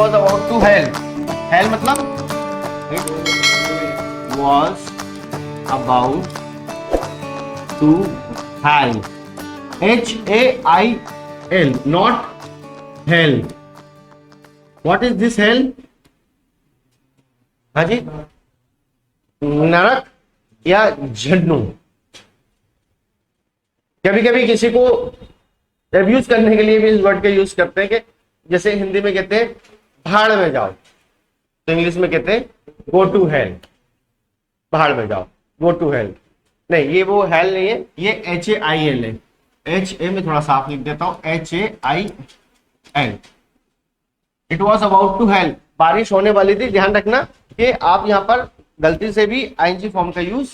Was about to hail, hail मतलब it was about to hail, HAIL, not hell. What is this hell? हाँ जी, नरक या जहन्नुम। कभी कभी किसी को एब्यूज करने के लिए भी इस वर्ड का यूज करते हैं कि जैसे हिंदी में कहते हैं भाड़ में जाओ, तो इंग्लिश में कहते हैं गो टू हेल, भाड़ में जाओ, गो टू हेल। नहीं, ये वो हेल नहीं है, ये HAIL है। HA में थोड़ा साफ लिख देता हूं, HAIL। It was about to hail, बारिश होने वाली थी। ध्यान रखना कि आप यहां पर गलती से भी ING फॉर्म का यूज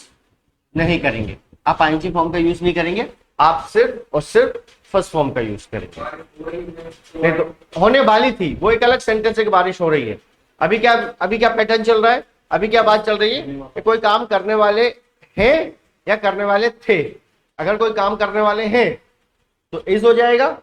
नहीं करेंगे, आप ING फॉर्म का यूज नहीं करेंगे, आप सिर्फ और सिर्फ फर्स्ट फॉर्म का यूज करेंगे। नहीं तो होने वाली थी वो एक अलग सेंटेंस है कि बारिश हो रही है। अभी क्या पैटर्न चल रहा है, अभी क्या बात चल रही है कि कोई काम करने वाले हैं या करने वाले थे। अगर कोई काम करने वाले हैं तो इज हो जाएगा,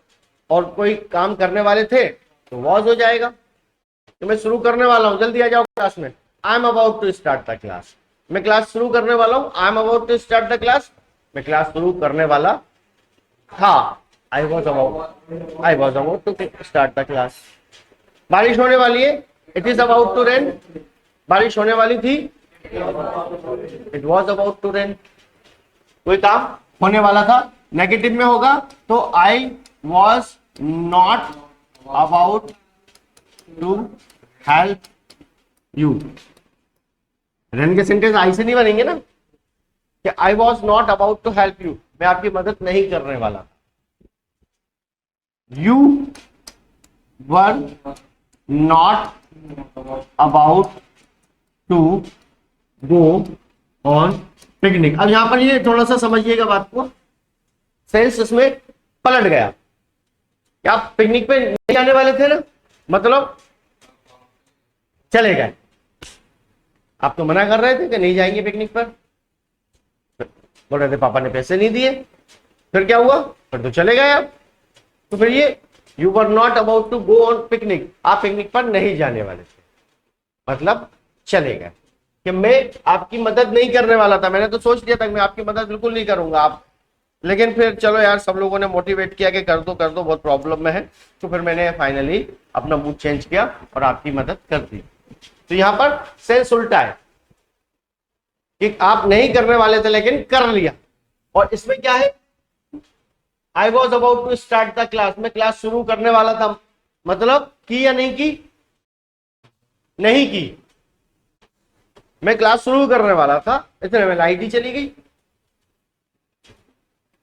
और कोई काम करने वाले थे तो वॉज हो जाएगा। तो मैं शुरू करने वाला हूं, जल्दी आ जाओ क्लास में। I am about to start the class, मैं क्लास शुरू करने वाला हूं। I am about to start the class, मैं क्लास शुरू करने वाला था। I was about to start the class. बारिश होने वाली है, it is about to rain, बारिश होने वाली थी, it was about to rain. कोई काम होने वाला था, नेगेटिव में होगा तो I was not about to help you. Rain के सेंटेंस आई से नहीं बनेंगे ना, कि I was not about to help you, मैं आपकी मदद नहीं करने वाला। You were not about to go on picnic. अब यहां पर ये थोड़ा सा समझिएगा बात को, सेंस इसमें पलट गया कि आप पिकनिक पे नहीं जाने वाले थे ना, मतलब चले गए। आप तो मना कर रहे थे कि नहीं जाएंगे पिकनिक पर, बोल रहे थे पापा ने पैसे नहीं दिए, फिर क्या हुआ, फिर तो चले गए आप। तो फिर ये you were not about to go on picnic, आप पिकनिक पर नहीं जाने वाले थे, मतलब चले गए। कि मैं आपकी मदद नहीं करने वाला था, मैंने तो सोच लिया था कि मैं आपकी मदद बिल्कुल नहीं करूंगा आप, लेकिन फिर चलो यार सब लोगों ने मोटिवेट किया कि कर दो बहुत प्रॉब्लम में है, तो फिर मैंने फाइनली अपना मूड चेंज किया और आपकी मदद कर दी। तो यहां पर सेंस उल्टा है कि आप नहीं करने वाले थे लेकिन कर लिया। और इसमें क्या है, I was about to start the class, मैं क्लास शुरू करने वाला था, मतलब की या नहीं की, नहीं की, मैं क्लास शुरू करने वाला था, इतने में लाइट ही चली गई।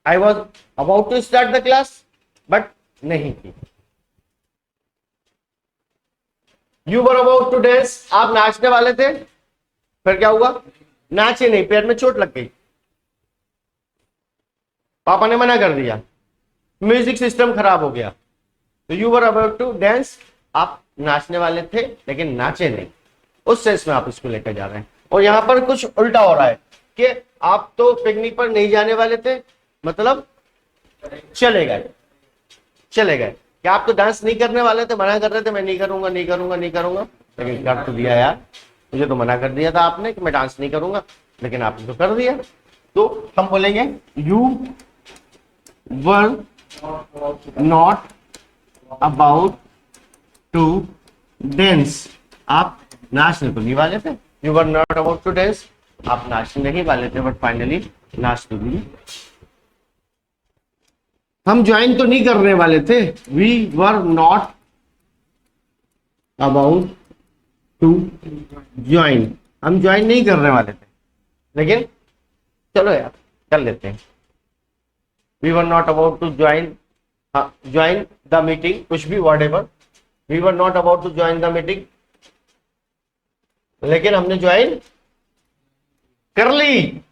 I was about to start the class but नहीं की। You were about to dance, आप नाचने वाले थे, फिर क्या हुआ, नाचे नहीं, पैर में चोट लग गई, पापा ने मना कर दिया, म्यूजिक सिस्टम खराब हो गया। तो you were about to dance, आप नाचने वाले थे लेकिन नाचे नहीं, उस सेंस में आप इसको लेकर जा रहे हैं। और यहां पर कुछ उल्टा हो रहा है कि आप तो पिकनिक पर नहीं जाने वाले थे, मतलब चले गए, कि आप तो डांस नहीं करने वाले थे, मना कर रहे थे मैं नहीं करूंगा, लेकिन कर तो दिया यार, मुझे तो मना कर दिया था आपने कि मैं डांस नहीं करूंगा, लेकिन आपने तो कर दिया। तो हम बोलेंगे you were not about to dance, आप नाचने तो नहीं वाले थे। You were not about to dance, आप नाचने नहीं वाले थे बट फाइनली नाच तो दिए। हम ज्वाइन तो नहीं करने वाले थे, we were not about to join, हम ज्वाइन नहीं करने वाले थे, लेकिन चलो यार कर लेते हैं। We were not about to join, join the meeting, कुछ भी whatever, we were not about to join the meeting, लेकिन हमने ज्वाइन कर ली।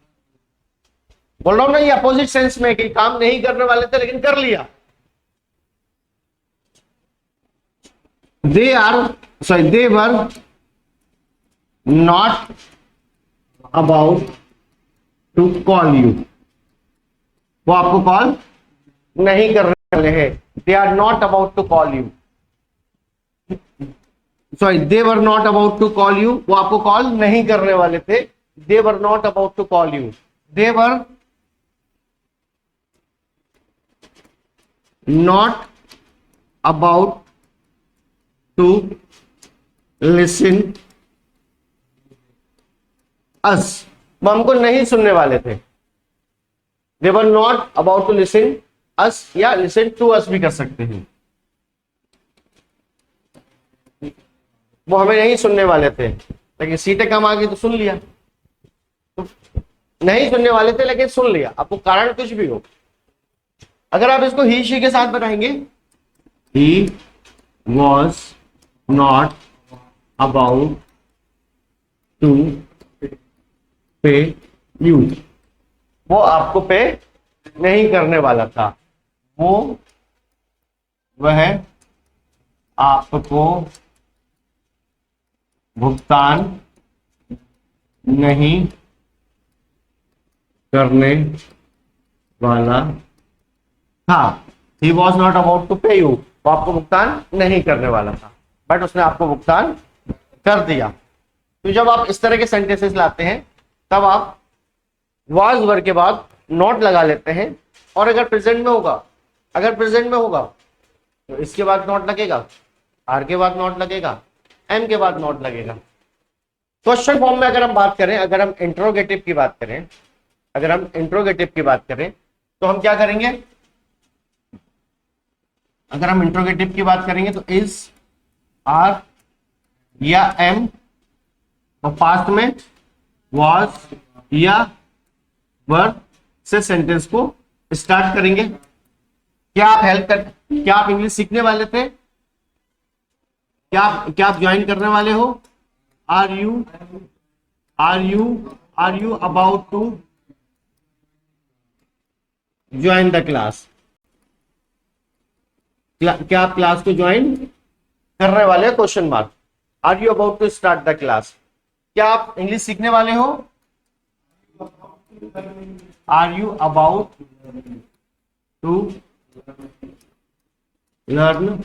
बोल रहा हूं ना, ये अपोजिट सेंस में कि काम नहीं करने वाले थे लेकिन कर लिया। they were not about to call you, वो आपको कॉल नहीं करने वाले हैं, they are not about to call you। Sorry, they were not about to call you, वो आपको कॉल नहीं करने वाले थे। They were not about to call you, they were not about to listen us, वो हमको नहीं सुनने वाले थे। They were not about to listen us, या लिसन टू अस भी कर सकते हैं। वो हमें नहीं सुनने वाले थे, लेकिन सीटें कम आ गई तो सुन लिया। तो नहीं सुनने वाले थे लेकिन सुन लिया, आपको कारण कुछ भी हो। अगर आप इसको ही शी के साथ बनाएंगे, he was not about to pay you, वो आपको पे नहीं करने वाला था, वह आपको भुगतान नहीं करने वाला था। He was not about to pay you, वो आपको भुगतान नहीं करने वाला था, बट उसने आपको भुगतान कर दिया। तो जब आप इस तरह के सेंटेंसेस लाते हैं तब आप वाज वर्ब के बाद नॉट लगा लेते हैं, और अगर प्रेजेंट में होगा, तो इसके बाद नॉट लगेगा, आर के बाद नॉट लगेगा, एम के बाद नॉट लगेगा। क्वेश्चन फॉर्म में अगर हम बात करें, अगर हम इंट्रोगेटिव की बात करें, तो हम क्या करेंगे? अगर हम इंट्रोगेटिव की बात करेंगे तो इज, आर या एम, और पास्ट में वाज या वर से सेंटेंस को स्टार्ट करेंगे। क्या आप इंग्लिश सीखने वाले थे? क्या आप ज्वाइन करने वाले हो? Are you about to join the class? क्या आप क्लास को ज्वाइन करने वाले हो? Question mark. Are you about to start the class? क्या आप इंग्लिश सीखने वाले हो? Are you about to learn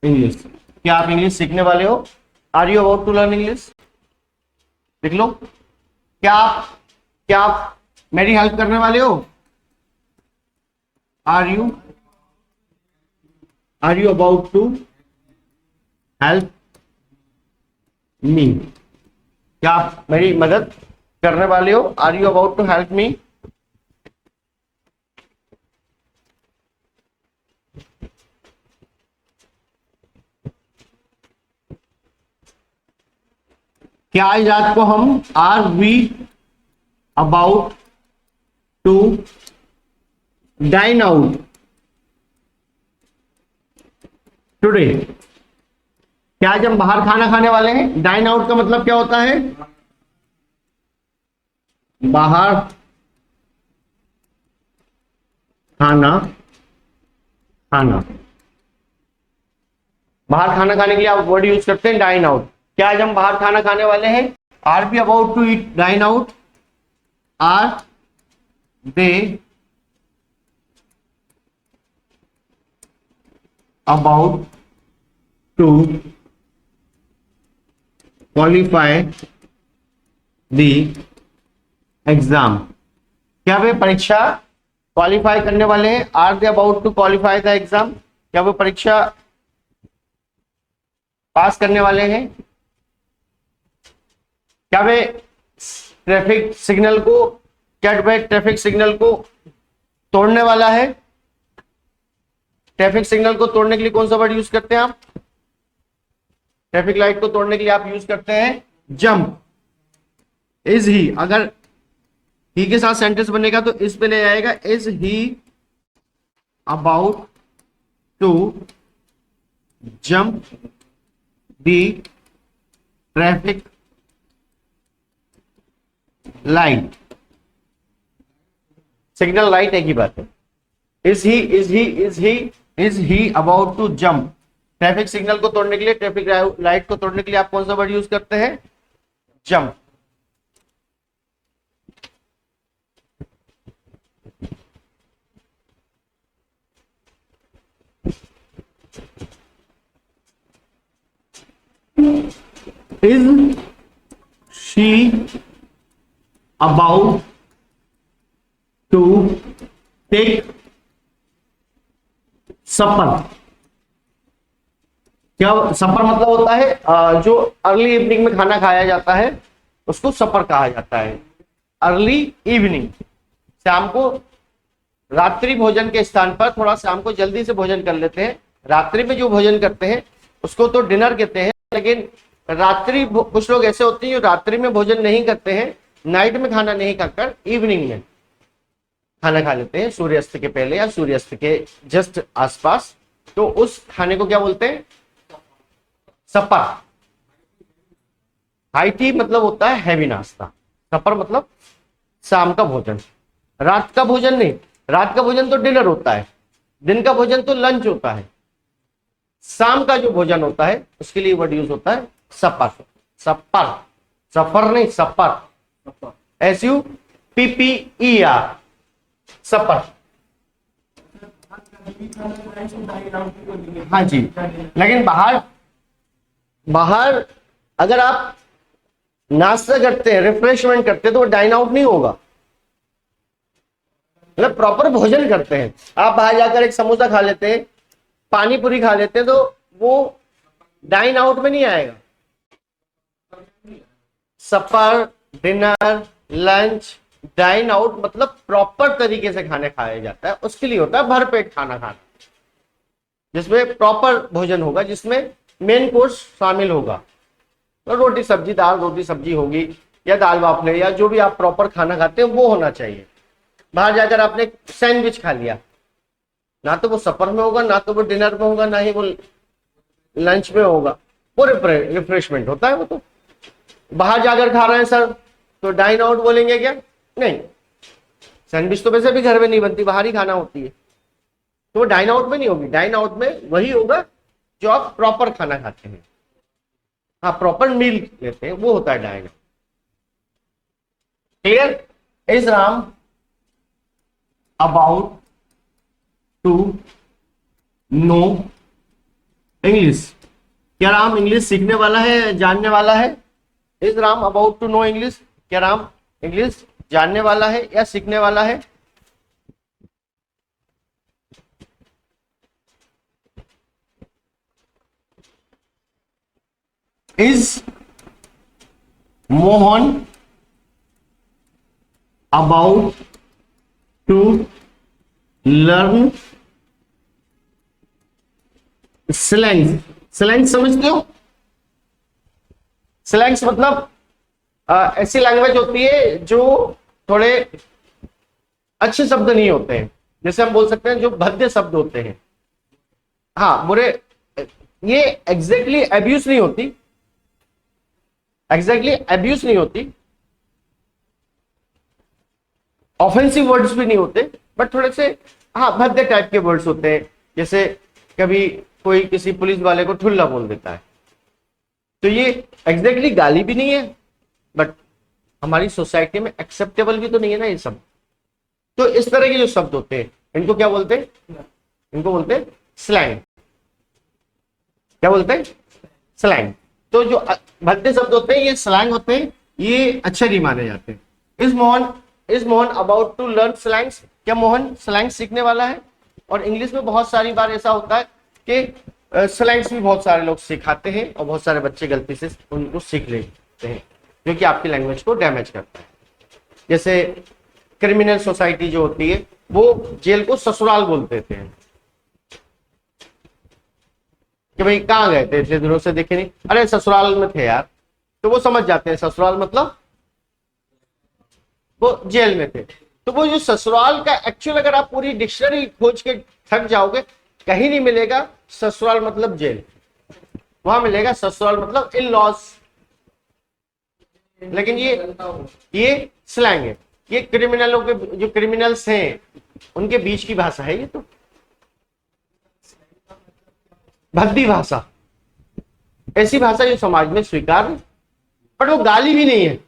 English? क्या आप इंग्लिश सीखने वाले हो? Are you about to learn English? लिख लो। क्या आप मेरी हेल्प करने वाले हो? Are you about to help me? क्या आप मेरी मदद करने वाले हो? Are you about to help me? क्या आज रात को हम, are we about to dine out today? क्या आज हम बाहर खाना खाने वाले हैं? डाइन आउट का मतलब क्या होता है? बाहर खाना खाने के लिए आप वर्ड यूज करते हैं डाइन आउट। क्या आज हम बाहर खाना खाने वाले हैं? Are we about to eat dine out? Are they about to qualify the exam? क्या वे परीक्षा क्वालिफाई करने वाले हैं? Are they about to qualify the exam? क्या वो परीक्षा पास करने वाले हैं? क्या वे ट्रैफिक सिग्नल को तोड़ने वाला है? ट्रैफिक सिग्नल को तोड़ने के लिए कौन सा वर्ड यूज करते हैं आप? ट्रैफिक लाइट को तोड़ने के लिए आप यूज करते हैं जंप। इज ही, अगर ही के साथ सेंटेंस बनेगा तो इस पे ले आएगा। Is he about to jump the traffic light? Signal light एक ही बात है। Is he about to jump? Traffic signal को तोड़ने के लिए, ट्रैफिक लाइट को तोड़ने के लिए आप कौन सा वर्ड यूज करते हैं? Jump. Is she about to take supper. क्या सपर मतलब होता है जो अर्ली इवनिंग में खाना खाया जाता है उसको सपर कहा जाता है। अर्ली इवनिंग, शाम को, रात्रि भोजन के स्थान पर थोड़ा शाम को जल्दी से भोजन कर लेते हैं। रात्रि में जो भोजन करते हैं उसको तो डिनर कहते हैं, लेकिन रात्रि कुछ लोग ऐसे होते हैं जो रात्रि में भोजन नहीं करते हैं, नाइट में खाना नहीं खाकर इवनिंग में खाना खा लेते हैं, सूर्यास्त के पहले या सूर्यास्त के जस्ट आसपास। तो उस खाने को क्या बोलते हैं? सपर। हाई टी मतलब होता है हैवी नाश्ता, सपर मतलब शाम का भोजन। रात का भोजन नहीं, रात का भोजन तो डिनर होता है, दिन का भोजन तो लंच होता है। शाम का जो भोजन होता है उसके लिए वर्ड यूज होता है सपर। सपर, सफर नहीं, सपर, SUPPER, सपर। हाँ जी, लेकिन बाहर अगर आप नाश्ता करते हैं, रिफ्रेशमेंट करते हैं, तो वो डाइन आउट नहीं होगा, मतलब प्रॉपर भोजन करते हैं। आप बाहर जाकर एक समोसा खा लेते हैं, पानी पूरी खा लेते हैं, तो वो डाइन आउट में नहीं आएगा। सपर, डिनर, लंच, डाइन आउट मतलब प्रॉपर तरीके से खाने खाया जाता है, उसके लिए होता है भरपेट खाना खाना, जिसमें प्रॉपर भोजन होगा, जिसमें मेन कोर्स शामिल होगा। तो रोटी सब्जी, दाल रोटी सब्जी होगी, या दाल बाफले, या जो भी आप प्रॉपर खाना खाते हैं वो होना चाहिए। बाहर जाकर आपने सैंडविच खा लिया, ना तो वो सफर में होगा, ना तो वो डिनर में होगा, ना ही वो लंच में होगा, वो रिफ्रेशमेंट होता है। वो तो बाहर जाकर खा रहे हैं सर, तो डाइन आउट बोलेंगे क्या? नहीं, सैंडविच तो वैसे भी घर में नहीं बनती, बाहर ही खाना होती है, तो वो डाइन आउट में नहीं होगी। डाइन आउट में वही होगा जो आप प्रॉपर खाना खाते हैं, हाँ प्रॉपर मील लेते हैं, वो होता है dine out. Clear? Is Ram about to know English? क्या राम इंग्लिश सीखने वाला है, जानने वाला है? Is Ram about to know English? क्या राम इंग्लिश जानने वाला है या सीखने वाला है? Is Mohan about to learn slangs? Slangs समझते हो? स्लैंग्स मतलब ऐसी लैंग्वेज होती है जो थोड़े अच्छे शब्द नहीं होते हैं, जैसे हम बोल सकते हैं जो भद्दे शब्द होते हैं। हाँ, बुरे, ये एग्जैक्टली अब्यूज नहीं होती, एग्जैक्टली अब्यूज नहीं होती, ऑफेंसिव वर्ड्स भी नहीं होते, बट थोड़े से हाँ भद्दे टाइप के वर्ड्स होते हैं। जैसे कभी कोई किसी पुलिस वाले को ठुल्ला बोल देता है, तो ये एग्जैक्टली गाली भी नहीं है, बट हमारी सोसाइटी में एक्सेप्टेबल भी तो नहीं है ना ये सब। तो इस तरह के जो शब्द होते हैं इनको क्या बोलते हैं? इनको बोलते हैं स्लैंग। क्या बोलते हैं? स्लैंग। तो जो भद्दे शब्द होते हैं ये स्लैंग होते हैं, ये अच्छे नहीं माने जाते हैं। Is Mohan about to learn slangs? क्या मोहन स्लैंग सीखने वाला है? और इंग्लिश में बहुत सारी बार ऐसा होता है कि स्लैंग्स भी बहुत सारे लोग सिखाते हैं और बहुत सारे बच्चे गलती से उनको सीख लेते हैं, जो कि आपकी लैंग्वेज को डैमेज करता है। जैसे क्रिमिनल सोसाइटी जो होती है वो जेल को ससुराल बोलते थे कि भाई कहाँ गए थे, इतने दिनों से देखे नहीं, अरे ससुराल में थे यार, तो वो समझ जाते हैं ससुराल मतलब वो जेल में थे। तो वो जो ससुराल का एक्चुअल अगर आप पूरी डिक्शनरी खोज के थक जाओगे, कहीं नहीं मिलेगा ससुराल मतलब जेल, वहां मिलेगा ससुराल मतलब इन लॉज। लेकिन ये स्लैंग है, ये क्रिमिनलों के, जो क्रिमिनल्स हैं उनके बीच की भाषा है ये। तो भद्दी भाषा, ऐसी भाषा जो समाज में स्वीकार है, पर वो गाली भी नहीं है।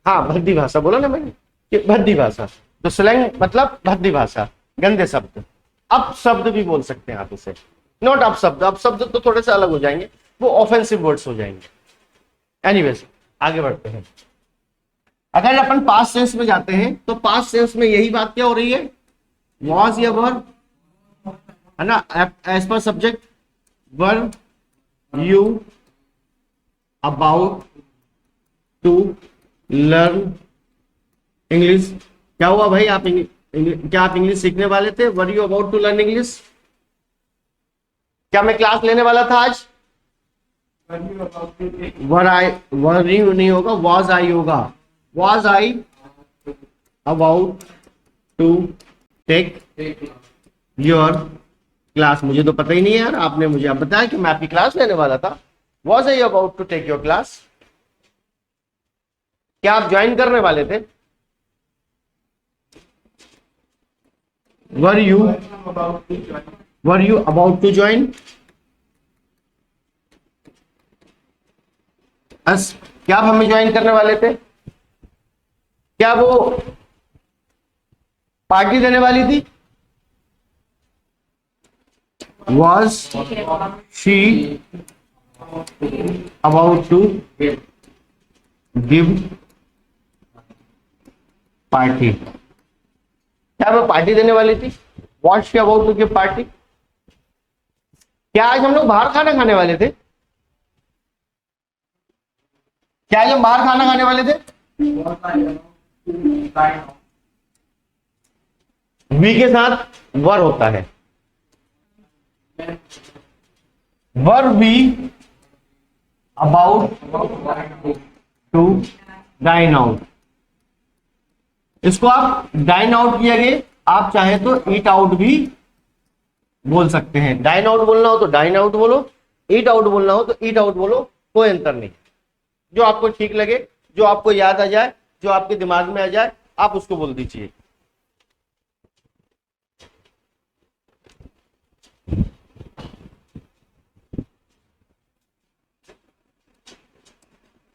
हाँ भद्दी भाषा बोला ना मैंने, कि भद्दी भाषा। तो स्लैंग मतलब भद्दी भाषा, गंदे शब्द, अब शब्द भी बोल सकते हैं आप इसे। नॉट अपशब्द, अपशब्द तो थोड़े से अलग हो जाएंगे, वो ऑफेंसिव वर्ड्स हो जाएंगे। एनीवेज आगे बढ़ते हैं। अगर अपन पास्ट टेंस में जाते हैं तो पास्ट टेंस में यही बात क्या हो रही है, वॉज या वर, है ना, as per subject, were you about to learn English. क्या हुआ भाई, आप क्या आप इंग्लिश सीखने वाले थे? Were you about to learn English? क्या मैं क्लास लेने वाला था आज? वर यू नहीं होगा, वॉज आई होगा। Was I about to take your class? मुझे तो पता ही नहीं है यार, आपने मुझे अब बताया कि मैं आपकी क्लास लेने वाला था। Was I about to take your class? क्या आप ज्वाइन करने वाले थे? Were you about to join? क्या आप हमें ज्वाइन करने वाले थे? क्या वो पार्टी देने वाली थी? Was she about to give party? क्या वो पार्टी देने वाली थी? Was she about to give party? क्या आज हम लोग बाहर खाना खाने वाले थे? क्या आज हम बाहर खाना खाने वाले थे? वी के साथ वर होता है। Were we about to dine out? इसको आप डाइन आउट किया गया, आप चाहे तो ईट आउट भी बोल सकते हैं। डाइन आउट बोलना हो तो डाइन आउट बोलो, ईट आउट बोलना हो तो ईट आउट बोलो, कोई अंतर नहीं। जो आपको ठीक लगे, जो आपको याद आ जाए, जो आपके दिमाग में आ जाए, आप उसको बोल दीजिए।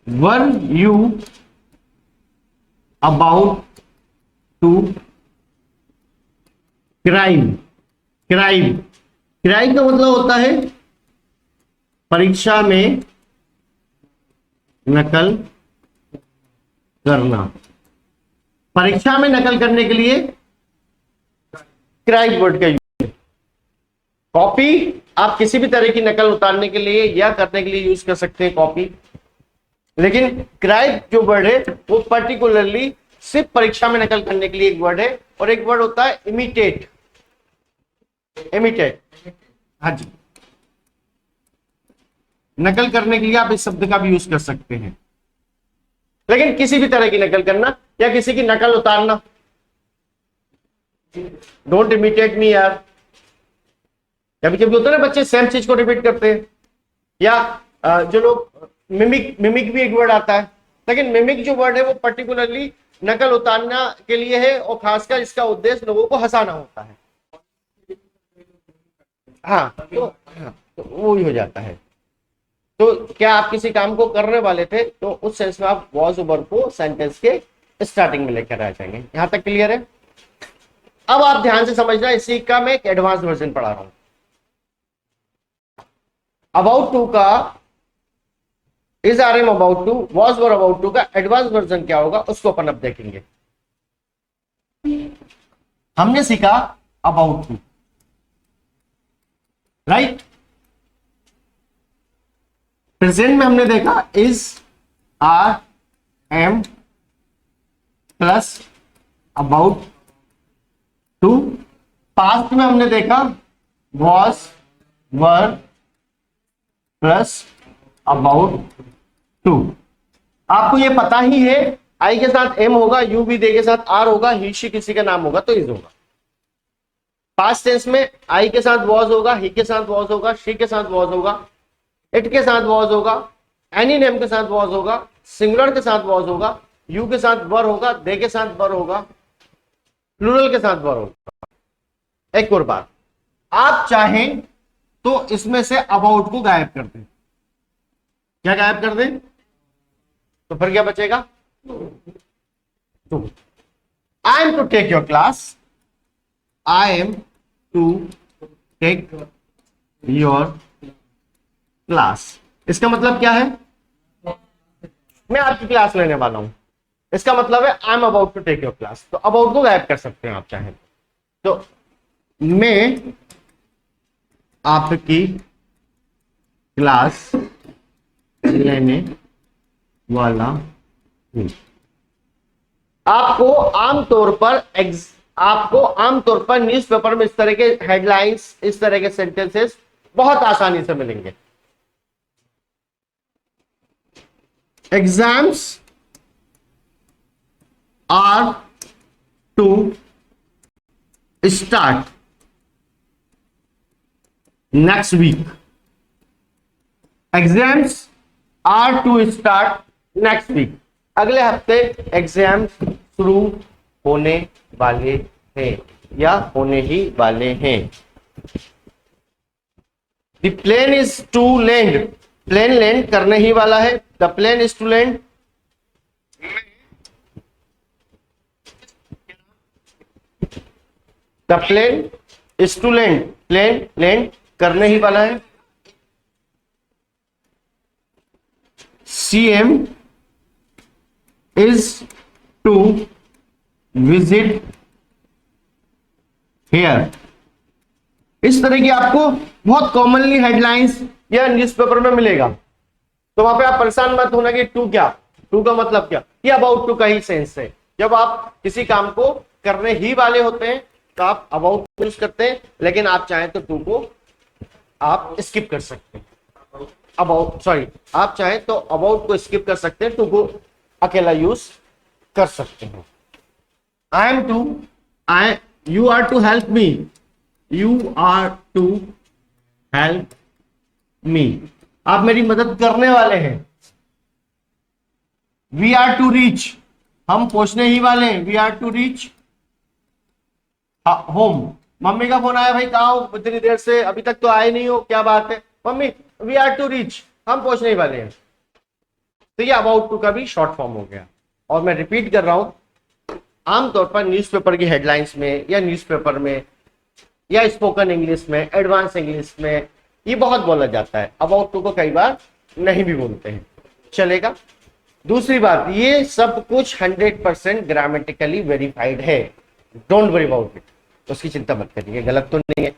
Were you about to crime? Crime, crime का मतलब होता है परीक्षा में नकल करना। परीक्षा में नकल करने के लिए क्राइम वर्ड का यूज है। कॉपी आप किसी भी तरह की नकल उतारने के लिए या करने के लिए यूज कर सकते हैं कॉपी, लेकिन क्राइम जो वर्ड है वो पर्टिकुलरली सिर्फ परीक्षा में नकल करने के लिए एक वर्ड है। और एक वर्ड होता है इमिटेट। इमिटेट, हाँ जी, नकल करने के लिए आप इस शब्द का भी यूज कर सकते हैं, लेकिन किसी भी तरह की नकल करना या किसी की नकल उतारना। डोंट इमिटेट मी यार। कभी कभी होता है ना, बच्चे सेम चीज को रिपीट करते हैं, या जो लोग मिमिक, मिमिक भी एक वर्ड आता है, लेकिन मिमिक जो वर्ड है वो पर्टिकुलरली नकल उतारना के लिए है और खासकर इसका उद्देश्य लोगों को हंसाना होता है। हाँ तो वो ही हो जाता है। तो क्या आप किसी काम को करने वाले थे, तो उस सेंस में आप वॉज वर्ब को सेंटेंस के स्टार्टिंग में लेकर आ जाएंगे। यहां तक क्लियर है? अब आप ध्यान से समझना, इसी का मैं एक एडवांस वर्जन पढ़ा रहा हूं। अबाउट टू का is are am about to, was were about to का एडवांस वर्जन क्या होगा उसको अपन अब देखेंगे। हमने सीखा अबाउट टू, राइट। प्रेजेंट में हमने देखा is, are, am plus about to. Past में हमने देखा was, were plus about to. आपको ये पता ही है, आई के साथ एम होगा, यू भी दे के साथ आर होगा, ही शी किसी का नाम होगा तो इज होगा। पास्ट टेंस में आई के साथ वॉज होगा, ही के साथ वॉज होगा, शी के साथ वॉज होगा, इट के साथ वॉज होगा, एनी नेम के साथ वॉज होगा, सिंगुलर के साथ वॉज होगा, यू के साथ वर होगा, दे के साथ वर होगा, प्लूरल के साथ वर होगा। एक और बात, आप चाहें तो इसमें से अबाउट को गायब कर दें। क्या गायब कर दें? तो फिर क्या बचेगा? To. I am to take your class, I am to take your class. इसका मतलब क्या है? मैं आपकी क्लास लेने वाला हूं। इसका मतलब है I am about to take your class. तो अबाउट को गायब कर सकते हैं आप चाहें तो। मैं आपकी क्लास लेने वाला हूं। आपको आमतौर पर न्यूज़पेपर में इस तरह के हेडलाइंस, इस तरह के सेंटेंसेस बहुत आसानी से मिलेंगे। Exams are to start next week. Exams are to start next week. अगले हफ्ते एग्जाम शुरू होने वाले हैं या होने ही वाले हैं। The plane is to land. Plane land करने ही वाला है। The plane is to land. The plane is to land. Plane land करने ही वाला है। CM is to visit here। इस तरह की आपको बहुत कॉमनली हेडलाइंस या न्यूज़पेपर में मिलेगा। तो वहां पे आप परेशान मत होना कि टू क्या, टू का मतलब क्या। ये अबाउट टू का ही सेंस है। जब आप किसी काम को करने ही वाले होते हैं तो आप अबाउट यूज करते हैं, लेकिन आप चाहें तो टू को आप स्किप कर सकते हैं। आप चाहें तो अबाउट को स्किप कर सकते हैं, टू को अकेला यूज कर सकते हैं। You are to help me. You are to help me. आप मेरी मदद करने वाले हैं। We are to reach. हम पहुंचने ही वाले हैं। We are to reach home. Mummy का फोन आया, भाई कहाँ हो, इतनी देर से अभी तक तो आए नहीं हो, क्या बात है? Mummy we are to reach, हम पहुंचने ही वाले हैं। तो ये अबाउट टू का भी शॉर्ट फॉर्म हो गया। और मैं रिपीट कर रहा हूं, आमतौर पर न्यूज़पेपर की हेडलाइंस में या न्यूज़पेपर में या स्पोकन इंग्लिश में, एडवांस इंग्लिश में ये बहुत बोला जाता है। अबाउट टू को कई बार नहीं भी बोलते हैं, चलेगा। दूसरी बात, ये सब कुछ 100% ग्रामेटिकली वेरीफाइड है। Don't worry about it. उसकी चिंता मत करिए, गलत तो नहीं है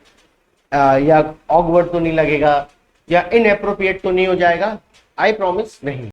या ऑकवर्ड तो नहीं लगेगा या इनएप्रोप्रिएट तो नहीं हो जाएगा। आई प्रॉमिस नहीं।